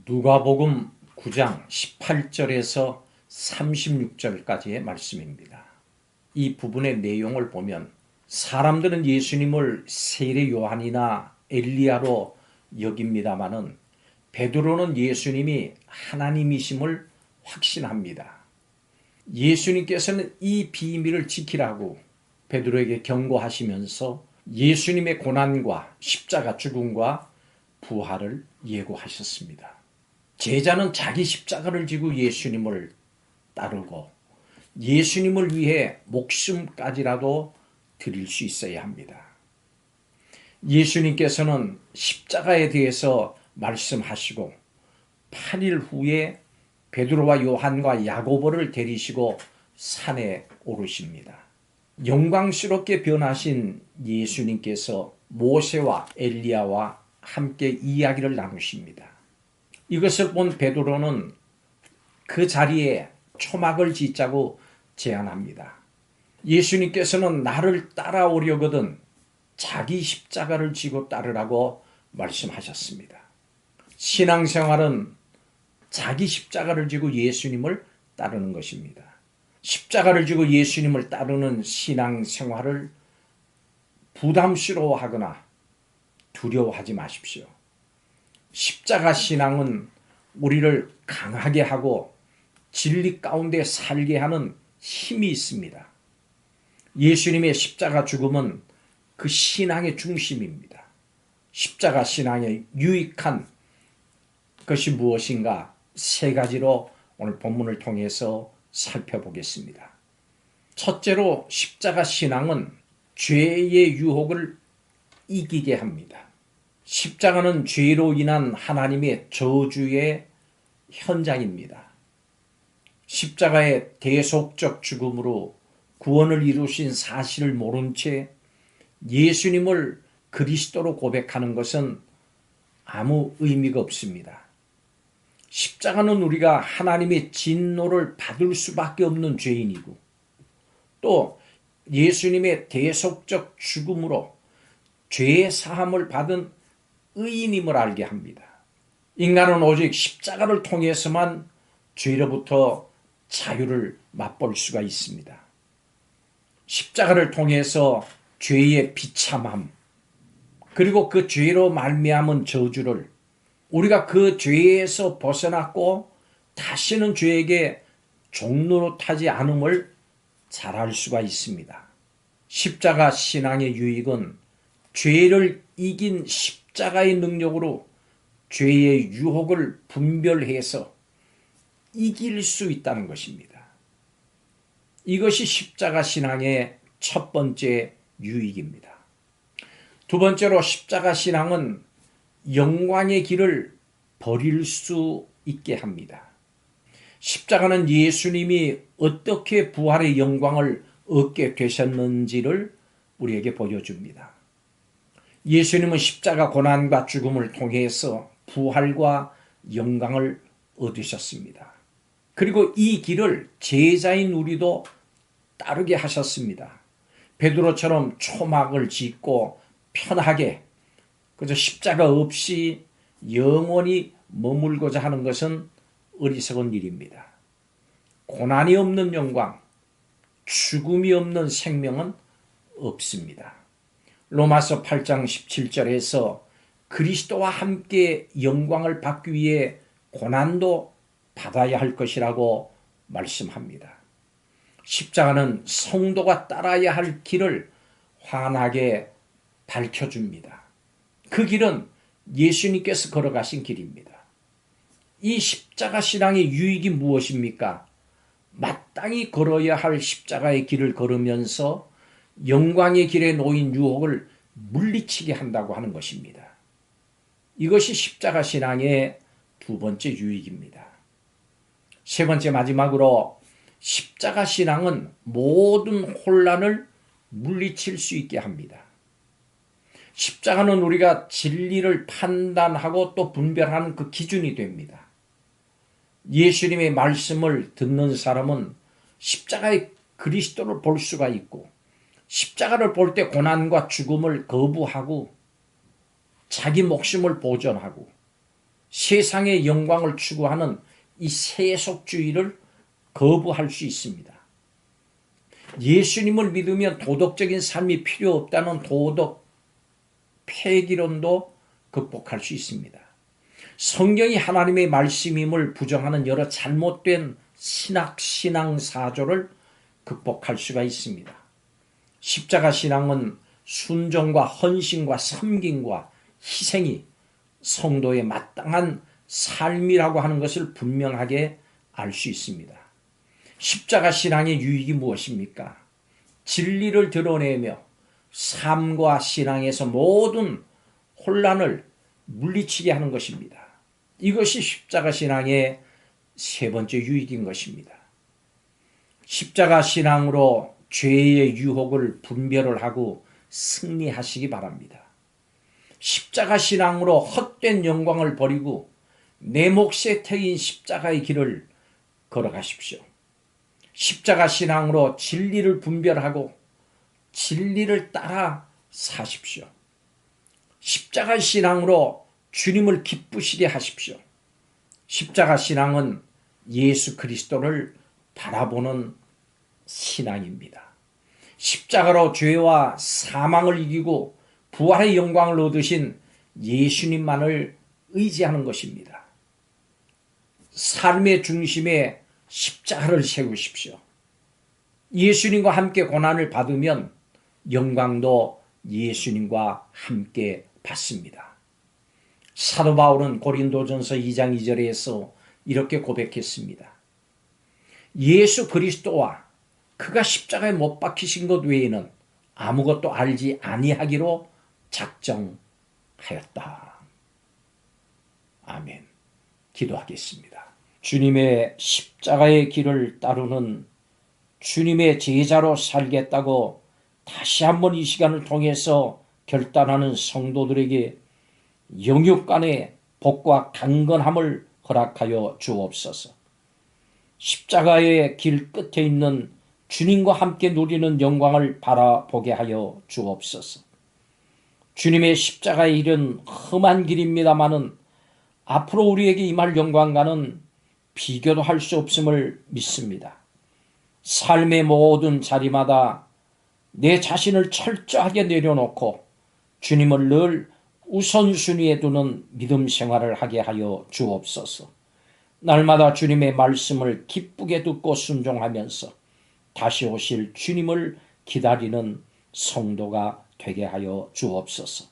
누가복음 9장 18절에서 36절까지의 말씀입니다. 이 부분의 내용을 보면 사람들은 예수님을 세례 요한이나 엘리야로 여깁니다마는 베드로는 예수님이 하나님이심을 확신합니다. 예수님께서는 이 비밀을 지키라고 베드로에게 경고하시면서 예수님의 고난과 십자가 죽음과 부활을 예고하셨습니다. 제자는 자기 십자가를 지고 예수님을 따르고 예수님을 위해 목숨까지라도 드릴 수 있어야 합니다. 예수님께서는 십자가에 대해서 말씀하시고 8일 후에 베드로와 요한과 야고보를 데리시고 산에 오르십니다. 영광스럽게 변하신 예수님께서 모세와 엘리야와 함께 이야기를 나누십니다. 이것을 본 베드로는 그 자리에 초막을 짓자고 제안합니다. 예수님께서는 나를 따라오려거든 자기 십자가를 지고 따르라고 말씀하셨습니다. 신앙생활은 자기 십자가를 지고 예수님을 따르는 것입니다. 십자가를 지고 예수님을 따르는 신앙생활을 부담스러워하거나 두려워하지 마십시오. 십자가 신앙은 우리를 강하게 하고 진리 가운데 살게 하는 힘이 있습니다. 예수님의 십자가 죽음은 그 신앙의 중심입니다. 십자가 신앙의 유익한 것이 무엇인가 세 가지로 오늘 본문을 통해서 살펴보겠습니다. 첫째로 십자가 신앙은 죄의 유혹을 이기게 합니다. 십자가는 죄로 인한 하나님의 저주의 현장입니다. 십자가의 대속적 죽음으로 구원을 이루신 사실을 모른 채 예수님을 그리스도로 고백하는 것은 아무 의미가 없습니다. 십자가는 우리가 하나님의 진노를 받을 수밖에 없는 죄인이고 또 예수님의 대속적 죽음으로 죄의 사함을 받은 의인임을 알게 합니다. 인간은 오직 십자가를 통해서만 죄로부터 자유를 맛볼 수가 있습니다. 십자가를 통해서 죄의 비참함 그리고 그 죄로 말미암은 저주를 우리가 그 죄에서 벗어났고 다시는 죄에게 종노릇하지 않음을 잘 알 수가 있습니다. 십자가 신앙의 유익은 죄를 이긴 십자가의 능력으로 죄의 유혹을 분별해서 이길 수 있다는 것입니다. 이것이 십자가 신앙의 첫 번째 유익입니다. 두 번째로 십자가 신앙은 영광의 길을 버릴 수 있게 합니다. 십자가는 예수님이 어떻게 부활의 영광을 얻게 되셨는지를 우리에게 보여줍니다. 예수님은 십자가 고난과 죽음을 통해서 부활과 영광을 얻으셨습니다. 그리고 이 길을 제자인 우리도 따르게 하셨습니다. 베드로처럼 초막을 짓고 편하게 그저 십자가 없이 영원히 머물고자 하는 것은 어리석은 일입니다. 고난이 없는 영광, 죽음이 없는 생명은 없습니다. 로마서 8장 17절에서 그리스도와 함께 영광을 받기 위해 고난도 받아야 할 것이라고 말씀합니다. 십자가는 성도가 따라야 할 길을 환하게 밝혀줍니다. 그 길은 예수님께서 걸어가신 길입니다. 이 십자가 신앙의 유익이 무엇입니까? 마땅히 걸어야 할 십자가의 길을 걸으면서 영광의 길에 놓인 유혹을 물리치게 한다고 하는 것입니다. 이것이 십자가 신앙의 두 번째 유익입니다. 세 번째 마지막으로 십자가 신앙은 모든 혼란을 물리칠 수 있게 합니다. 십자가는 우리가 진리를 판단하고 또 분별하는 그 기준이 됩니다. 예수님의 말씀을 듣는 사람은 십자가의 그리스도를 볼 수가 있고 십자가를 볼 때 고난과 죽음을 거부하고 자기 목숨을 보존하고 세상의 영광을 추구하는 이 세속주의를 거부할 수 있습니다. 예수님을 믿으면 도덕적인 삶이 필요 없다는 도덕 폐기론도 극복할 수 있습니다. 성경이 하나님의 말씀임을 부정하는 여러 잘못된 신앙사조를 극복할 수가 있습니다. 십자가 신앙은 순종과 헌신과 섬김과 희생이 성도의 마땅한 삶이라고 하는 것을 분명하게 알 수 있습니다. 십자가 신앙의 유익이 무엇입니까? 진리를 드러내며 삶과 신앙에서 모든 혼란을 물리치게 하는 것입니다. 이것이 십자가 신앙의 세 번째 유익인 것입니다. 십자가 신앙으로 죄의 유혹을 분별을 하고 승리하시기 바랍니다. 십자가 신앙으로 헛된 영광을 버리고 내 몫에 태인 십자가의 길을 걸어가십시오. 십자가 신앙으로 진리를 분별하고 진리를 따라 사십시오. 십자가 신앙으로 주님을 기쁘시게 하십시오. 십자가 신앙은 예수 그리스도를 바라보는 신앙입니다. 십자가로 죄와 사망을 이기고 부활의 영광을 얻으신 예수님만을 의지하는 것입니다. 삶의 중심에 십자가를 세우십시오. 예수님과 함께 고난을 받으면 영광도 예수님과 함께 받습니다. 사도 바울은 고린도전서 2장 2절에서 이렇게 고백했습니다. 예수 그리스도와 그가 십자가에 못 박히신 것 외에는 아무것도 알지 아니하기로 작정하였다. 아멘. 기도하겠습니다. 주님의 십자가의 길을 따르는 주님의 제자로 살겠다고 다시 한번 이 시간을 통해서 결단하는 성도들에게 영육간의 복과 강건함을 허락하여 주옵소서. 십자가의 길 끝에 있는 주님과 함께 누리는 영광을 바라보게 하여 주옵소서. 주님의 십자가의 일은 험한 길입니다마는 앞으로 우리에게 임할 영광과는 비교도 할 수 없음을 믿습니다. 삶의 모든 자리마다 내 자신을 철저하게 내려놓고 주님을 늘 우선순위에 두는 믿음 생활을 하게 하여 주옵소서. 날마다 주님의 말씀을 기쁘게 듣고 순종하면서 다시 오실 주님을 기다리는 성도가 되게 하여 주옵소서.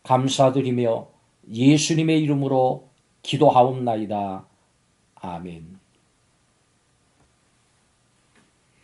감사드리며 예수님의 이름으로 기도하옵나이다. 아멘.